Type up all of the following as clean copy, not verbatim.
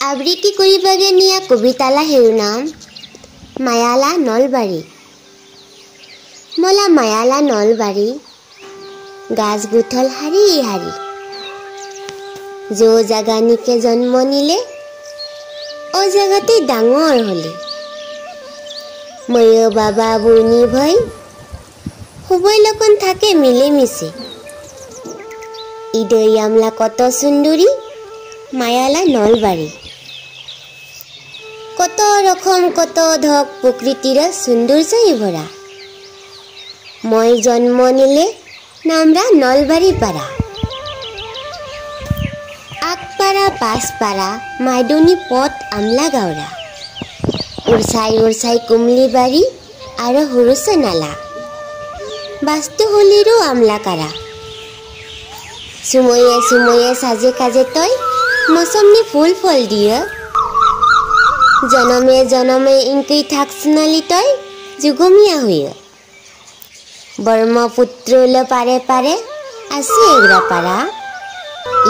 আবৃত্তি কৰিবাগে নিয়া কবিতালা হেৰু নাম মায়ালা নলবাৰী। মলা মায়ালা নলবাৰী গাছ গুঠল হাৰি হাৰি। যো জাগা নিকে জন্ম নিলে ও জাগাতে ডাঙৰ হলে। ময়ো বাবা বুনি ভই সবই লগন থাকে মিলে মিছে। ইদৈ আমলা কত সুন্দৰী মায়ালা নলবাৰী। কত ৰকম কত ধক প্ৰকৃতিৰ সৌন্দৰ্যই ভৰা। মই জন্ম নিলে নামৰা নলবাৰী পাড়া। আগপাড়া পাঁচপাড়া মাইদনী পথ আমলা গাঁৱৰা। উৰচাই উৰচাই কুমলি বাৰী আৰু সৰুচ নালা। বাস্তুহলিৰো আমলা কাৰা। সুময়ে সুময়ে সাজে কাজে তই মৌসুমনি ফুল ফল দিয়ে। জনমে জনমে ইংকই থাক সোণালী তই যুগমীয়া হয়ে। ব্রহ্মপুত্রল পারে পারে আসি এগরা পারা।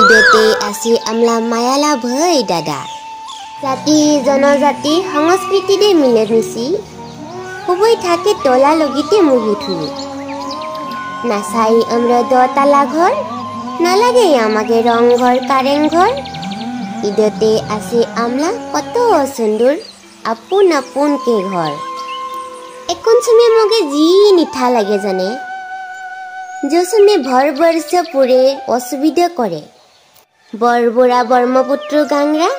ইদতে আসি আমলা মায়ালা ভৈ দাদা। জাতি জনজাতি সংস্কৃতিতে মিলে মিশি সবই থাকে তলা লগিতে মুহি থুই। নাচাই আমরা দতালা ঘর নালাগে আমাকে রংঘর কারেংঘর। ইদতে আসি আমলা কত সুন্দর আপুন আপুন কে ঘর। এখন সময় মগে জি নিঠা লাগে জানে। जो समय भर वर्ष पुरे असुविधा करे। बरबरा ब्रह्मपुत्र गांगरा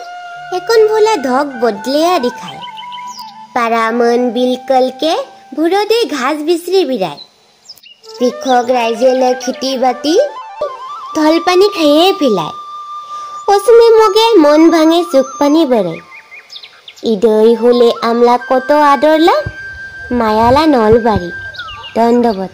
এখন ভোলা ধক বদলেয়া দিখায়। পারামন বিলকল के ভুরদে ঘাস বিচৰি বিৰাই। কৃষক ৰাইজেলে খেতি বাতি ধল পানী খাইয়ে পেলায়। অসমে মগে মন ভাঙে চুক পানী বেড়ায়। ইদৈ হলে আমলা কত আদরলা মায়ালা নলবাৰী। ধন্যবাদ।